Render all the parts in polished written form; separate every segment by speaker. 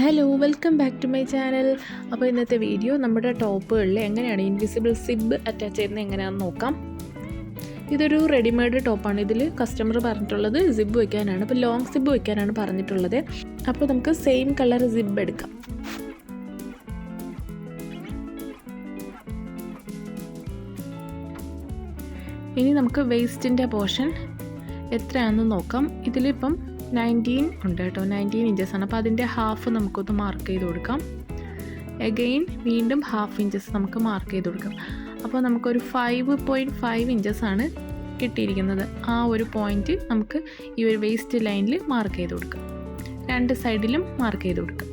Speaker 1: Hello, welcome back to my channel. അപ്പോൾ ഇന്നത്തെ video നമ്മുടെ ടോപ്പുകളിൽ എങ്ങനെയാണ് ഇൻവിസിബിൾ സിബ് അറ്റാച്ച് ചെയ്യുന്നത് എങ്ങനെയാണെന്ന് നോക്കാം. ഇതൊരു റെഡിമെയ്ഡ് ടോപ്പാണ്. ഇതിൽ കസ്റ്റമർ പറഞ്ഞിട്ടുള്ളത് സിബ് വയ്ക്കാനാണ്. അപ്പോൾ ലോങ് സിബ് വയ്ക്കാനാണ് പറഞ്ഞിട്ടുള്ളത്. അപ്പോൾ നമുക്ക് സെയിം കളർ സിബ് എടുക്കാം. ഇനി നമുക്ക് വേസ്റ്റിൻ്റെ പോർഷൻ എത്രയാണെന്ന് നോക്കാം. ഇതിലിപ്പം 19 ഉണ്ട് കേട്ടോ, 19 ഇഞ്ചസാണ്. അപ്പോൾ അതിൻ്റെ ഹാഫ് നമുക്കൊന്ന് മാർക്ക് ചെയ്ത് കൊടുക്കാം. എഗെയിൻ വീണ്ടും ഹാഫ് ഇഞ്ചസ് നമുക്ക് മാർക്ക് ചെയ്ത് കൊടുക്കാം. അപ്പോൾ നമുക്കൊരു 5.5 ഇഞ്ചസാണ് കിട്ടിയിരിക്കുന്നത്. ആ ഒരു പോയിൻറ്റ് നമുക്ക് ഈ ഒരു വേസ്റ്റ് ലൈനിൽ മാർക്ക് ചെയ്ത് കൊടുക്കാം. രണ്ട് സൈഡിലും മാർക്ക് ചെയ്ത് കൊടുക്കാം.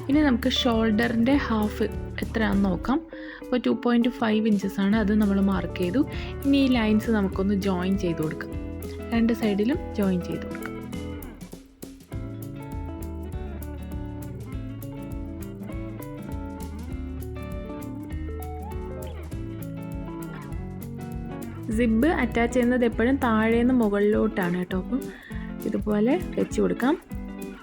Speaker 1: ഇനി നമുക്ക് ഷോൾഡറിൻ്റെ ഹാഫ് എത്രയാണെന്ന് നോക്കാം. അപ്പോൾ 2.5 ഇഞ്ചസാണ്, അത് നമ്മൾ മാർക്ക് ചെയ്തു. ഇനി ഈ ലൈൻസ് നമുക്കൊന്ന് ജോയിൻ ചെയ്ത് കൊടുക്കാം. രണ്ട് സൈഡിലും ജോയിൻ ചെയ്ത് കൊടുക്കാം. സിബ് അറ്റാച്ച് ചെയ്യുന്നത് എപ്പോഴും താഴേന്ന് മുകളിലോട്ടാണ് കേട്ടോ. അപ്പം ഇതുപോലെ വെച്ച് കൊടുക്കാം.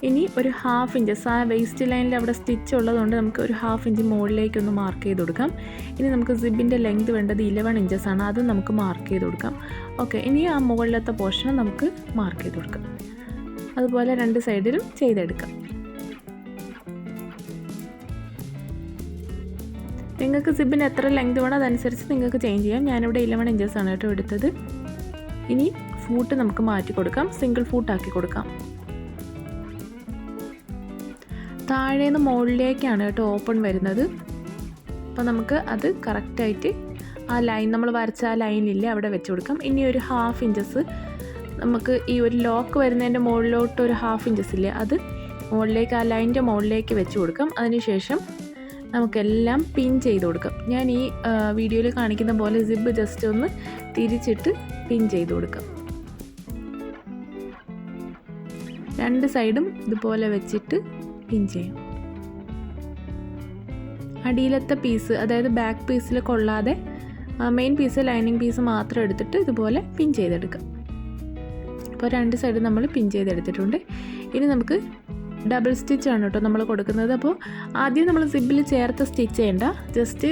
Speaker 1: ഇനി ഒരു ഹാഫ് ഇഞ്ചസ് ആ വേസ്റ്റ് ലൈനിൽ അവിടെ സ്റ്റിച്ച് ഉള്ളതുകൊണ്ട് നമുക്ക് ഒരു ഹാഫ് ഇഞ്ച് മുകളിലേക്കൊന്ന് മാർക്ക് ചെയ്ത് കൊടുക്കാം. ഇനി നമുക്ക് സിബിൻ്റെ ലെങ്ത് വേണ്ടത് 11 ഇഞ്ചസാണ്, അത് നമുക്ക് മാർക്ക് ചെയ്ത് കൊടുക്കാം. ഓക്കെ, ഇനി ആ മുകളിലത്തെ പോർഷൻ നമുക്ക് മാർക്ക് ചെയ്ത് കൊടുക്കാം. അതുപോലെ രണ്ട് സൈഡിലും ചെയ്തെടുക്കാം. നിങ്ങൾക്ക് സിബിന് എത്ര ലെങ്ത് വേണം അതനുസരിച്ച് നിങ്ങൾക്ക് ചേഞ്ച് ചെയ്യാം. ഞാനിവിടെ 11 ഇഞ്ചസാണ് കേട്ടോ എടുത്തത്. ഇനി ഫൂട്ട് നമുക്ക് മാറ്റി കൊടുക്കാം, സിംഗിൾ ഫൂട്ടാക്കി കൊടുക്കാം. താഴേന്ന് മുകളിലേക്കാണ് കേട്ടോ ഓപ്പൺ വരുന്നത്. അപ്പോൾ നമുക്ക് അത് കറക്റ്റായിട്ട് ആ ലൈൻ നമ്മൾ വരച്ച ആ ലൈനില്ലേ അവിടെ വെച്ച് കൊടുക്കാം. ഇനി ഒരു ഹാഫ് ഇഞ്ചസ് നമുക്ക് ഈ ഒരു ലോക്ക് വരുന്നതിൻ്റെ മുകളിലോട്ട് ഒരു ഹാഫ് ഇഞ്ചസ് ഇല്ലേ, അത് മുകളിലേക്ക് ആ ലൈനിൻ്റെ മുകളിലേക്ക് വെച്ച് കൊടുക്കാം. അതിനുശേഷം നമുക്കെല്ലാം പിൻ ചെയ്ത് കൊടുക്കാം. ഞാൻ ഈ വീഡിയോയിൽ കാണിക്കുന്ന പോലെ സിബ് ജസ്റ്റ് ഒന്ന് തിരിച്ചിട്ട് പിൻ ചെയ്ത് കൊടുക്കാം. രണ്ട് സൈഡും ഇതുപോലെ വെച്ചിട്ട് പിൻ ചെയ്യാം. അടിയിലത്തെ പീസ്, അതായത് ബാക്ക് പീസിൽ കൊള്ളാതെ മെയിൻ പീസ് ലൈനിങ് പീസ് മാത്രം എടുത്തിട്ട് ഇതുപോലെ പിൻ ചെയ്തെടുക്കാം. അപ്പോൾ രണ്ട് സൈഡ് നമ്മൾ പിൻ ചെയ്തെടുത്തിട്ടുണ്ട്. ഇനി നമുക്ക് ഡബിൾ സ്റ്റിച്ചാണ് കേട്ടോ നമ്മൾ കൊടുക്കുന്നത്. അപ്പോൾ ആദ്യം നമ്മൾ സിബിൽ ചേർത്ത് സ്റ്റിച്ച് ചെയ്യേണ്ട, ജസ്റ്റ്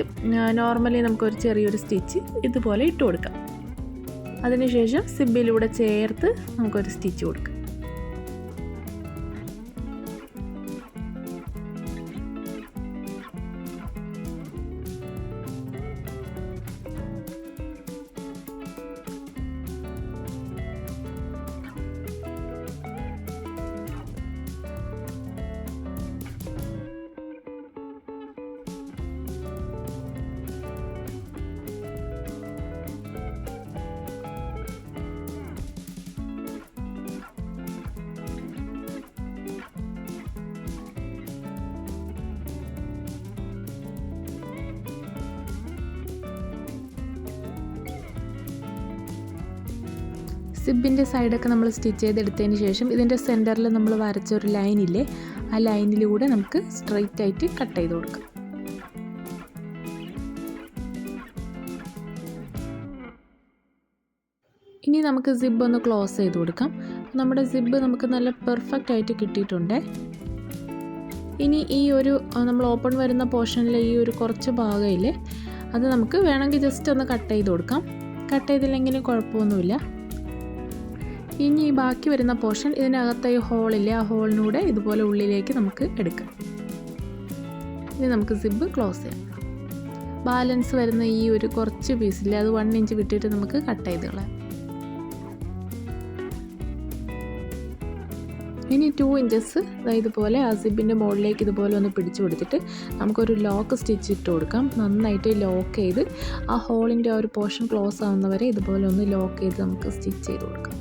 Speaker 1: നോർമലി നമുക്കൊരു ചെറിയൊരു സ്റ്റിച്ച് ഇതുപോലെ ഇട്ട് കൊടുക്കാം. അതിനുശേഷം സിബിലൂടെ ചേർത്ത് നമുക്കൊരു സ്റ്റിച്ച് കൊടുക്കാം. സിബിൻ്റെ സൈഡൊക്കെ നമ്മൾ സ്റ്റിച്ച് ചെയ്തെടുത്തതിന് ശേഷം ഇതിൻ്റെ സെൻറ്ററിൽ നമ്മൾ വരച്ചൊരു ലൈനില്ലേ, ആ ലൈനിലൂടെ നമുക്ക് സ്ട്രെയിറ്റ് ആയിട്ട് കട്ട് ചെയ്ത് കൊടുക്കാം. ഇനി നമുക്ക് സിബ് ഒന്ന് ക്ലോസ് ചെയ്ത് കൊടുക്കാം. നമ്മുടെ സിബ് നമുക്ക് നല്ല പെർഫെക്റ്റ് ആയിട്ട് കിട്ടിയിട്ടുണ്ട്. ഇനി ഈ ഒരു നമ്മൾ ഓപ്പൺ വരുന്ന പോർഷനിലെ ഈ ഒരു കുറച്ച് ഭാഗമില്ലേ, അത് നമുക്ക് വേണമെങ്കിൽ ജസ്റ്റ് ഒന്ന് കട്ട് ചെയ്ത് കൊടുക്കാം. കട്ട് ചെയ്തില്ലെങ്കിലും കുഴപ്പമൊന്നുമില്ല. ഇനി ഈ ബാക്കി വരുന്ന പോർഷൻ ഇതിനകത്തെ ഈ ഹോളില്ലേ, ആ ഹോളിനൂടെ ഇതുപോലെ ഉള്ളിലേക്ക് നമുക്ക് എടുക്കാം. ഇനി നമുക്ക് സിബ് ക്ലോസ് ചെയ്യാം. ബാലൻസ് വരുന്ന ഈ ഒരു കുറച്ച് പീസില്ലേ, അത് 1 ഇഞ്ച് വിട്ടിട്ട് നമുക്ക് കട്ട് ചെയ്ത് കളയാം. ഇനി 2 ഇഞ്ചസ് ഇതുപോലെ ആ സിബിൻ്റെ മുകളിലേക്ക് ഇതുപോലെ ഒന്ന് പിടിച്ചു കൊടുത്തിട്ട് നമുക്കൊരു ലോക്ക് സ്റ്റിച്ച് ഇട്ട് കൊടുക്കാം. നന്നായിട്ട് ലോക്ക് ചെയ്ത് ആ ഹോളിൻ്റെ ആ ഒരു പോർഷൻ ക്ലോസ് ആവുന്നവരെ ഇതുപോലെ ഒന്ന് ലോക്ക് ചെയ്ത് നമുക്ക് സ്റ്റിച്ച് ചെയ്ത് കൊടുക്കാം.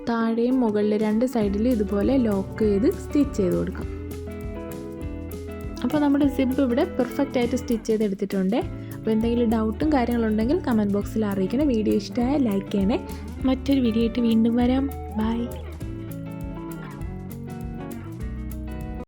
Speaker 1: താഴെയും മുകളിൽ രണ്ട് സൈഡിൽ ഇതുപോലെ ലോക്ക് ചെയ്ത് സ്റ്റിച്ച് ചെയ്ത് കൊടുക്കാം. അപ്പോൾ നമ്മുടെ സിബ് ഇവിടെ പെർഫെക്റ്റ് ആയിട്ട് സ്റ്റിച്ച് ചെയ്തെടുത്തിട്ടുണ്ട്. അപ്പോൾ എന്തെങ്കിലും ഡൗട്ടും കാര്യങ്ങളുണ്ടെങ്കിൽ കമൻറ്റ് ബോക്സിൽ അറിയിക്കണം. വീഡിയോ ഇഷ്ടമായ ലൈക്ക് ചെയ്യണേ. മറ്റൊരു വീഡിയോ ആയിട്ട് വീണ്ടും വരാം. ബൈ.